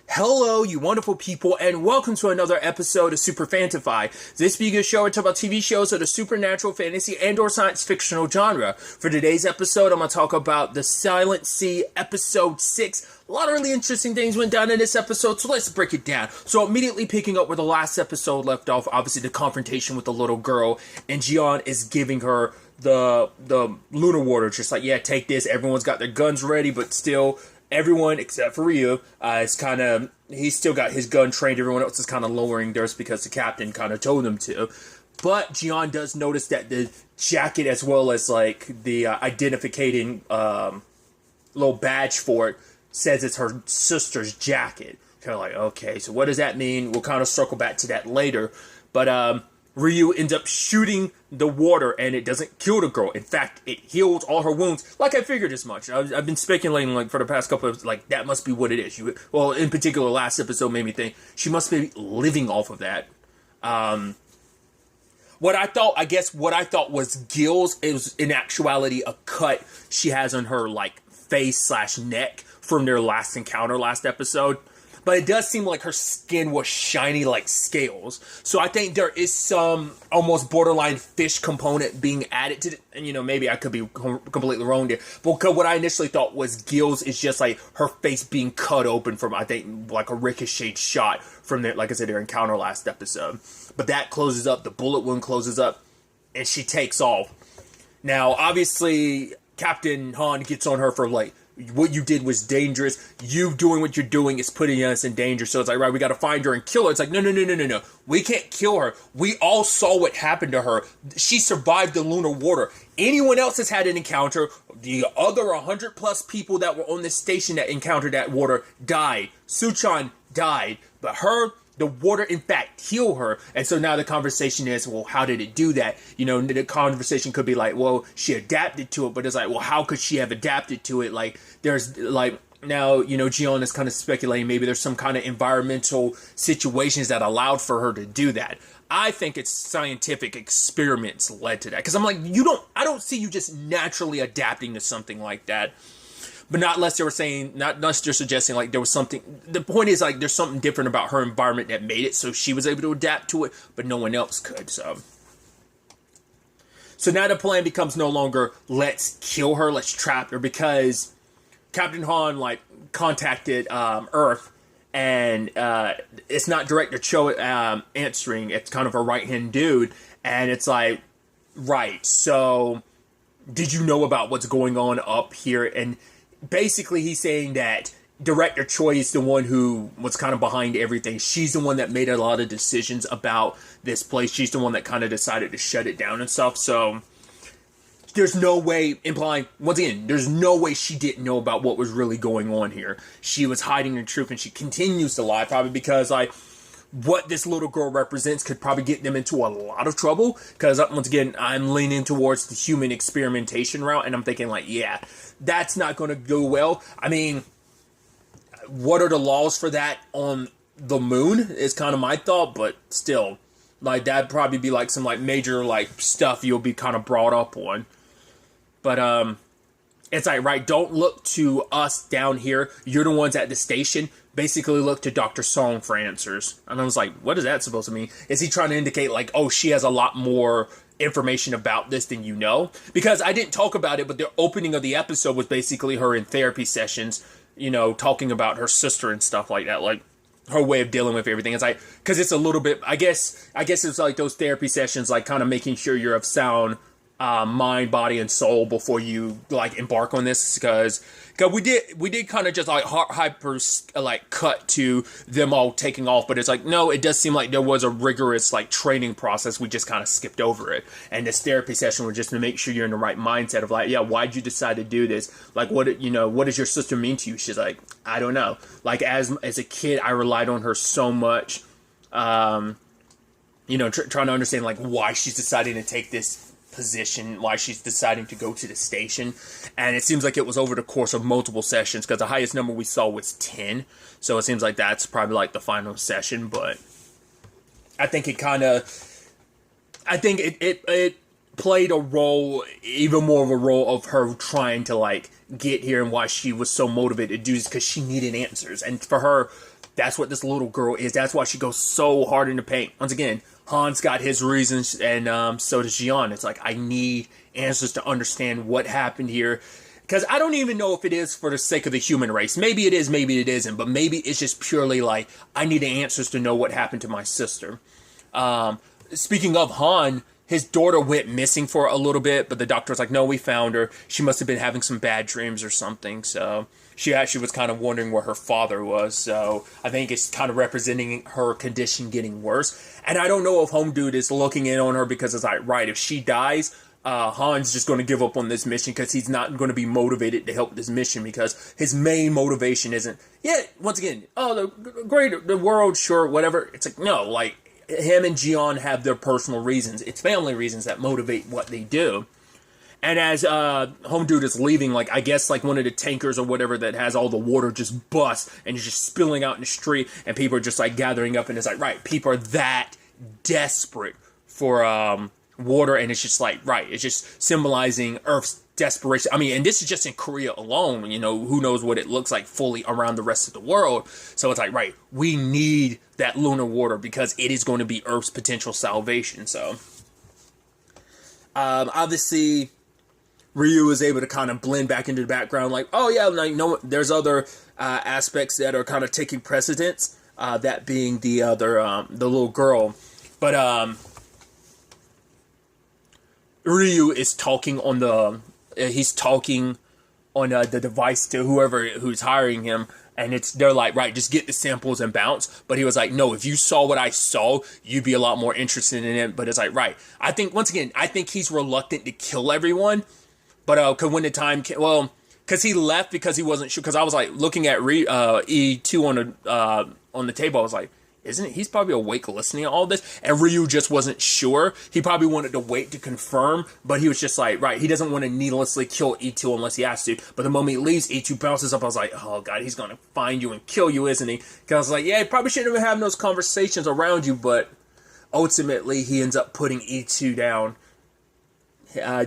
Hello, you wonderful people, and welcome to another episode of Super-Fanta-Fi. This being a show I talk about TV shows of the supernatural, fantasy, and/or science fictional genre. For today's episode, I'm going to talk about The Silent Sea, Episode 6. A lot of really interesting things went down in this episode, so let's break it down. So immediately picking up where the last episode left off, obviously the confrontation with the little girl, and Jian is giving her the lunar water, just like, yeah, take this. Everyone's got their guns ready, but still, everyone except for Ryu is kind of, he's still got his gun trained. Everyone else is kind of lowering theirs because the captain kind of told them to. But Jian does notice that the jacket, as well as like the identifying little badge for it, says it's her sister's jacket. Kind of like, okay, so what does that mean? We'll kind of circle back to that later. But Ryu ends up shooting the water, and it doesn't kill the girl. In fact, it heals all her wounds. Like I figured as much. I've been speculating like for the past couple of, like, that must be what it is. Well, in particular, last episode made me think she must be living off of that. What I thought was gills, it was in actuality a cut she has on her like face/neck from their last encounter last episode. But it does seem like her skin was shiny like scales. So I think there is some almost borderline fish component being added to it. And, maybe I could be completely wrong there. But what I initially thought was gills is just like her face being cut open from, I think, like a ricocheted shot from their, like I said, their encounter last episode. But that closes up. The bullet wound closes up. And she takes off. Now, obviously, Captain Han gets on her for like, what you did was dangerous. You doing what you're doing is putting us in danger. So it's like, right, we got to find her and kill her. It's like, no. We can't kill her. We all saw what happened to her. She survived the lunar water. Anyone else has had an encounter. The other 100 plus people that were on this station that encountered that water died. Suchan died. But her, the water, in fact, healed her. And so now the conversation is, well, how did it do that? The conversation could be like, well, she adapted to it. But it's like, well, how could she have adapted to it? Like, there's, like, now, Jion is kind of speculating maybe there's some kind of environmental situations that allowed for her to do that. I think it's scientific experiments led to that. Because I'm like, I don't see you just naturally adapting to something like that. But not unless they were saying, not unless they're suggesting like there was something. The point is like there's something different about her environment that made it so she was able to adapt to it, but no one else could. So now the plan becomes no longer let's kill her, let's trap her, because Captain Han like contacted Earth, and it's not Director Cho answering. It's kind of a right-hand dude, and it's like, right. So did you know about what's going on up here? And basically, he's saying that Director Choi is the one who was kind of behind everything. She's the one that made a lot of decisions about this place. She's the one that kind of decided to shut it down and stuff. So there's no way, implying, once again, there's no way she didn't know about what was really going on here. She was hiding the truth, and she continues to lie, probably because, like, what this little girl represents could probably get them into a lot of trouble. Because, once again, I'm leaning towards the human experimentation route, and I'm thinking, like, yeah, that's not going to go well. I mean, what are the laws for that on the moon is kind of my thought, but still, like, that'd probably be, like, some, like, major, like, stuff you'll be kind of brought up on. But, it's like, right, don't look to us down here. You're the ones at the station. Basically look to Dr. Song for answers. And I was like, what is that supposed to mean? Is he trying to indicate, like, oh, she has a lot more information about this than you know? Because I didn't talk about it, but the opening of the episode was basically her in therapy sessions, talking about her sister and stuff like that, like her way of dealing with everything. It's like, because it's a little bit, I guess it's like those therapy sessions, like kind of making sure you're of sound mind, body, and soul before you like embark on this, because we did kind of just like hyper like cut to them all taking off, but it's like, no, it does seem like there was a rigorous like training process. We just kind of skipped over it, and this therapy session was just to make sure you're in the right mindset of like, yeah, why'd you decide to do this? Like, what does your sister mean to you? She's like, I don't know. Like, as a kid, I relied on her so much, trying to understand like why she's deciding to take this position, why she's deciding to go to the station. And it seems like it was over the course of multiple sessions, because the highest number we saw was 10, so it seems like that's probably like the final session. But I think it played a role, even more of a role of her trying to like get here, and why she was so motivated to do this, because she needed answers. And for her, That's what this little girl is. That's why she goes so hard in the paint. Once again, Han's got his reasons, and so does Jian. It's like, I need answers to understand what happened here. Because I don't even know if it is for the sake of the human race. Maybe it is, maybe it isn't. But maybe it's just purely like, I need the answers to know what happened to my sister. Speaking of Han, his daughter went missing for a little bit, but the doctor was like, no, we found her. She must have been having some bad dreams or something. So she actually was kind of wondering where her father was. So I think it's kind of representing her condition getting worse. And I don't know if Home Dude is looking in on her because it's like, right, if she dies, Han's just going to give up on this mission because he's not going to be motivated to help this mission because his main motivation isn't, once again, the world, sure, whatever. It's like, no, like, him and Jian have their personal reasons. It's family reasons that motivate what they do. And as Home Dude is leaving, like, I guess, like, one of the tankers or whatever that has all the water just busts and is just spilling out in the street, and people are just, like, gathering up, and it's like, right, people are that desperate for water, and it's just like, right, it's just symbolizing Earth's desperation. I mean, and this is just in Korea alone, you know, who knows what it looks like fully around the rest of the world. So it's like, right, we need that lunar water because it is going to be Earth's potential salvation. So obviously Ryu is able to kind of blend back into the background, like, oh yeah, like, no, there's other aspects that are kind of taking precedence, that being the other the little girl. But Ryu is talking on the the device to whoever who's hiring him, and they're like, right, just get the samples and bounce. But he was like, no, if you saw what I saw, you'd be a lot more interested in it. But it's like, right, I think, once again, I think he's reluctant to kill everyone, but cause when the time came, well, because he left because he wasn't sure, because I was like looking at E2 on the table, I was like, isn't it? He's probably awake listening to all this. And Ryu just wasn't sure. He probably wanted to wait to confirm, but he was just like, right, he doesn't want to needlessly kill E2 unless he has to. But the moment he leaves, E2 bounces up. I was like, oh god, he's going to find you and kill you, isn't he? Because I was like, yeah, he probably shouldn't have been having those conversations around you, but ultimately he ends up putting E2 down.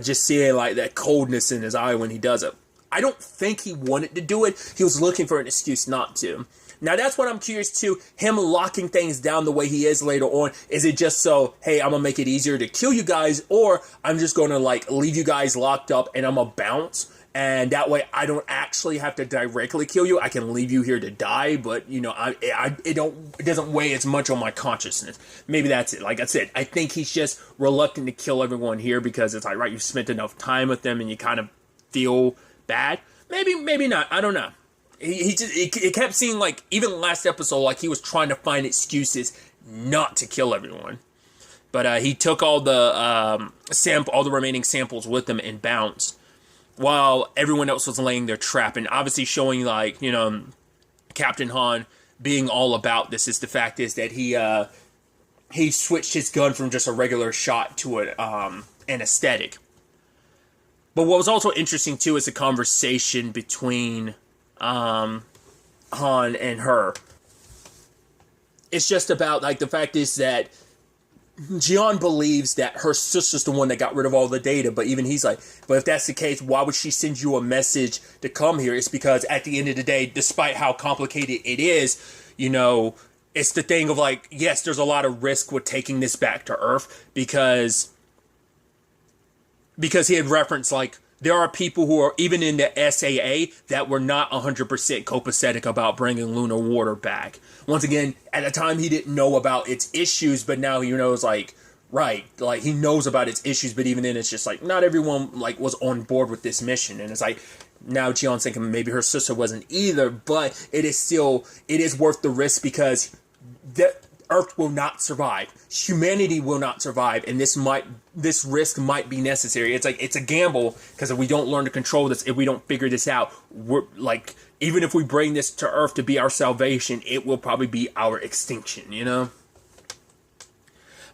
Just seeing like that coldness in his eye when he does it. I don't think he wanted to do it. He was looking for an excuse not to. Now, that's what I'm curious to, him locking things down the way he is later on. Is it just so, hey, I'm going to make it easier to kill you guys, or I'm just going to, like, leave you guys locked up and I'm going to bounce, and that way I don't actually have to directly kill you. I can leave you here to die, but, you know, it doesn't weigh as much on my consciousness. Maybe that's it. Like I said, I think he's just reluctant to kill everyone here because it's like, right, you've spent enough time with them and you kind of feel bad. Maybe not. I don't know. It kept seeming like, even last episode, like he was trying to find excuses not to kill everyone. But he took all the all the remaining samples with him and bounced, while everyone else was laying their trap. And obviously showing, like, you know, Captain Han being all about this is the fact is that he switched his gun from just a regular shot to an aesthetic. But what was also interesting too is the conversation between Han and her. It's just about, like, the fact is that Jian believes that her sister's the one that got rid of all the data, but even he's like, but if that's the case, why would she send you a message to come here? It's because at the end of the day, despite how complicated it is, you know, it's the thing of like, yes, there's a lot of risk with taking this back to Earth because he had referenced, like, there are people who are even in the SAA that were not 100% copacetic about bringing lunar water back. Once again, at the time he didn't know about its issues, but now he knows, like, right, like, he knows about its issues, but even then it's just like, not everyone, like, was on board with this mission. And it's like, now Jian's thinking maybe her sister wasn't either, but it is worth the risk because Earth will not survive. Humanity will not survive, and this risk might be necessary. It's like, it's a gamble, because if we don't learn to control this, if we don't figure this out, we're like, even if we bring this to Earth to be our salvation, it will probably be our extinction, you know?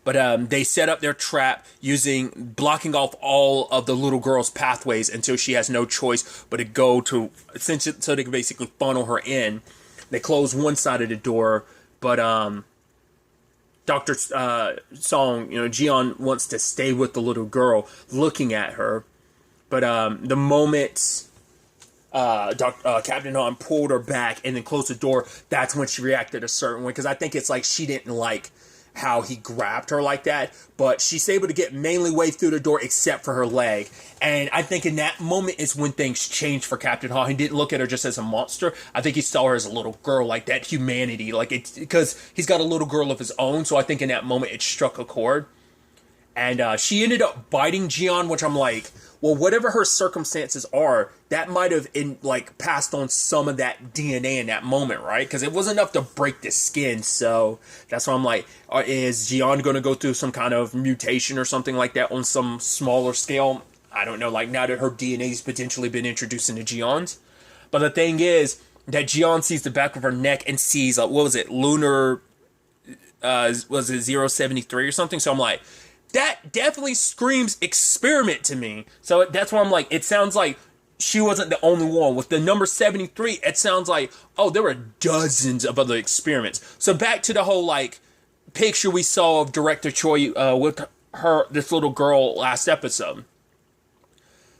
But they set up their trap blocking off all of the little girl's pathways until she has no choice but to go to, so they can basically funnel her in. They close one side of the door, but Dr. Song, you know, Jian wants to stay with the little girl, looking at her. But the moment Captain Han pulled her back and then closed the door, that's when she reacted a certain way. Because I think it's like she didn't like how he grabbed her like that, but she's able to get mainly way through the door except for her leg. And I think in that moment is when things changed for Captain Han. He didn't look at her just as a monster. I think he saw her as a little girl, like that humanity, like it's because he's got a little girl of his own. So I think in that moment it struck a chord. And she ended up biting Jian, which I'm like, well, whatever her circumstances are, that might have passed on some of that DNA in that moment, right? Because it was enough to break the skin. So that's why I'm like, is Jian going to go through some kind of mutation or something like that on some smaller scale? I don't know. Like now that her DNA's potentially been introduced into Jian's, but the thing is that Jian sees the back of her neck and sees what was it, lunar? Was it 073 or something? So I'm like, that definitely screams experiment to me. So that's why I'm like, it sounds like she wasn't the only one. With the number 73, it sounds like, oh, there were dozens of other experiments. So back to the whole picture we saw of Director Choi with this little girl last episode.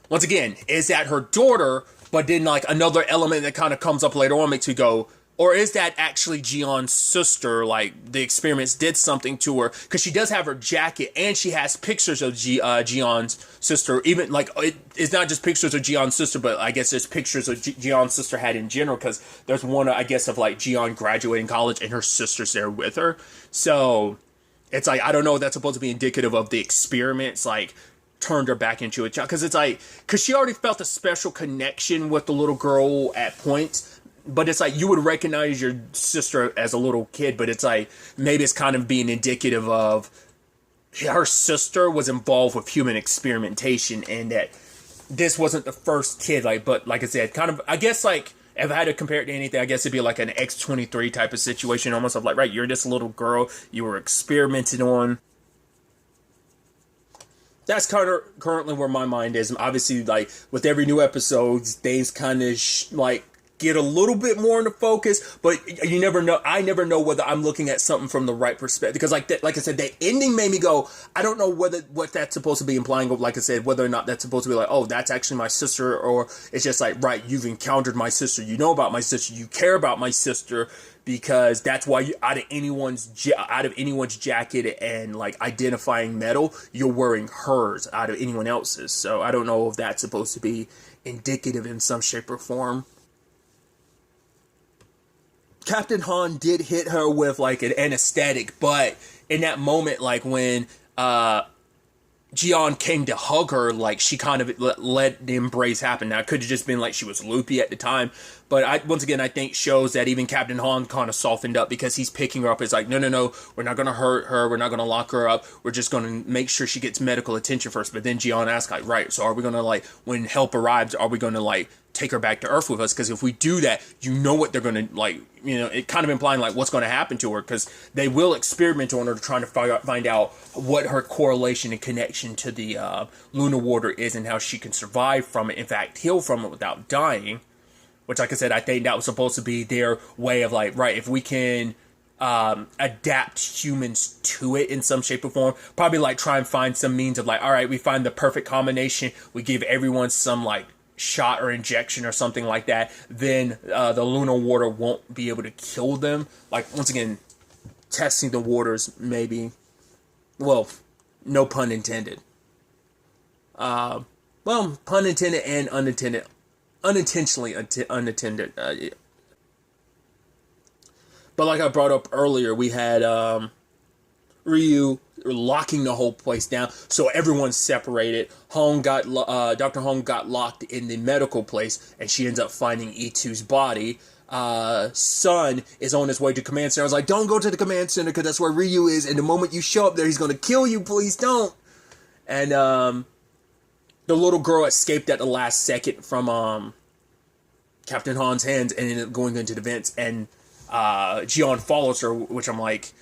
Once again, is that her daughter? But then another element that kind of comes up later on makes me go, or is that actually Jian's sister? Like the experiments did something to her because she does have her jacket and she has pictures of Jian's sister. Even it's not just pictures of Jian's sister, but I guess there's pictures of Jian's sister had in general because there's one I guess of Jian graduating college and her sister's there with her. So it's I don't know if that's supposed to be indicative of the experiments turned her back into a child because it's because she already felt a special connection with the little girl at points. But it's you would recognize your sister as a little kid, but it's maybe it's kind of being indicative of her sister was involved with human experimentation and that this wasn't the first kid, but like I said, kind of, I guess if I had to compare it to anything, I guess it'd be an X-23 type of situation, almost of right, you're this little girl, you were experimented on. That's kind of currently where my mind is. Obviously, with every new episode, things kind of get a little bit more into focus, but you never know. I never know whether I'm looking at something from the right perspective because, like I said, the ending made me go, I don't know what that's supposed to be implying. Like I said, whether or not that's supposed to be oh, that's actually my sister, or it's just right, you've encountered my sister, you know about my sister, you care about my sister, because that's why out of anyone's jacket and identifying metal, you're wearing hers out of anyone else's. So I don't know if that's supposed to be indicative in some shape or form. Captain Han did hit her with an anesthetic, but in that moment, when Jian came to hug her, she kind of let the embrace happen. Now, it could have just been she was loopy at the time, but once again, I think shows that even Captain Han kind of softened up because he's picking her up. It's no, we're not going to hurt her. We're not going to lock her up. We're just going to make sure she gets medical attention first. But then Jian asked, right, so are we going to, when help arrives, are we going to, take her back to Earth with us? Because if we do that, you know what they're going to, it kind of implying, what's going to happen to her, because they will experiment on her trying to find out what her correlation and connection to the lunar water is and how she can survive from it, in fact, heal from it without dying. Which, like I said, I think that was supposed to be their way of right, if we can adapt humans to it in some shape or form, probably try and find some means of all right, we find the perfect combination, we give everyone some shot or injection or something like that, then the lunar water won't be able to kill them. Once again, testing the waters, maybe. Well, no pun intended. Well, pun intended and unintended. Unintentionally unattended. Yeah. But like I brought up earlier, we had Ryu locking the whole place down, so everyone's separated. Dr. Hong got locked in the medical place, and she ends up finding E2's body. Sun is on his way to command center. I was like, don't go to the command center because that's where Ryu is, and the moment you show up there, he's going to kill you. Please don't. And the little girl escaped at the last second from Captain Han's hands and ended up going into the vents, and Jian follows her, which I'm like,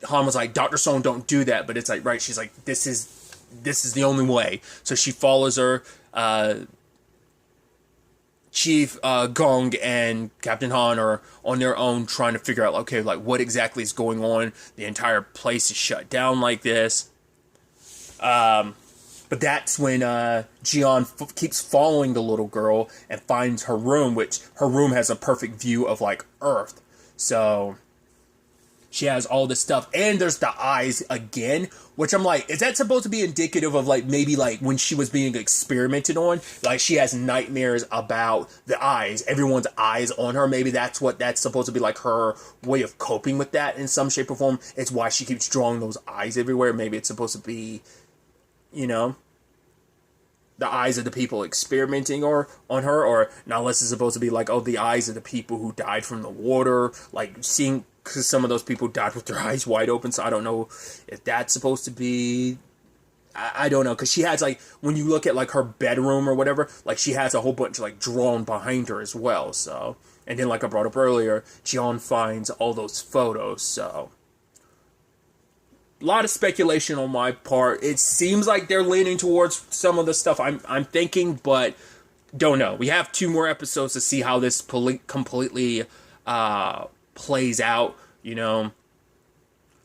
Han was like, Dr. Song, don't do that, but it's right, she's like, this is the only way. So she follows her. Chief Gong and Captain Han are on their own trying to figure out, okay, what exactly is going on. The entire place is shut down like this. But that's when Jian keeps following the little girl and finds her room, which her room has a perfect view of like Earth. So she has all this stuff, and there's the eyes again, which I'm like, is that supposed to be indicative of like maybe like when she was being experimented on? Like she has nightmares about the eyes, everyone's eyes on her. Maybe that's what that's supposed to be, like her way of coping with that in some shape or form. It's why she keeps drawing those eyes everywhere. Maybe it's supposed to be, you know, the eyes of the people experimenting or on her, or now unless it's supposed to be like, oh, the eyes of the people who died from the water, like seeing, because some of those people died with their eyes wide open. So I don't know if that's supposed to be, I don't know, because she has like, when you look at like her bedroom or whatever, like she has a whole bunch like drawn behind her as well. So, and then like I brought up earlier, Jian finds all those photos. So a lot of speculation on my part. It seems like they're leaning towards some of the stuff I'm thinking, but don't know. We have 2 more episodes to see how this completely plays out. You know,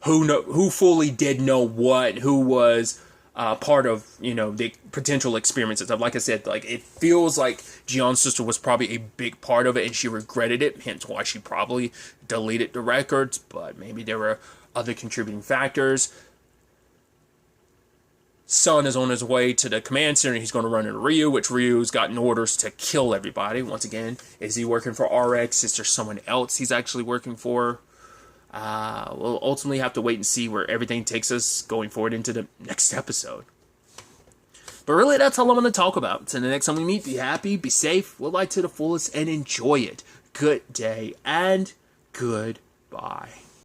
who fully did know what, who was part of, you know, the potential experiments and stuff. Like I said, like it feels like Jian's sister was probably a big part of it, and she regretted it. Hence why she probably deleted the records. But maybe there were other contributing factors. Son is on his way to the command center. He's going to run into Ryu, which Ryu's gotten orders to kill everybody. Once again, is he working for RX? Is there someone else he's actually working for? We'll ultimately have to wait and see where everything takes us going forward into the next episode. But really, that's all I'm going to talk about. So the next time we meet, be happy, be safe, live life to the fullest, and enjoy it. Good day, and goodbye.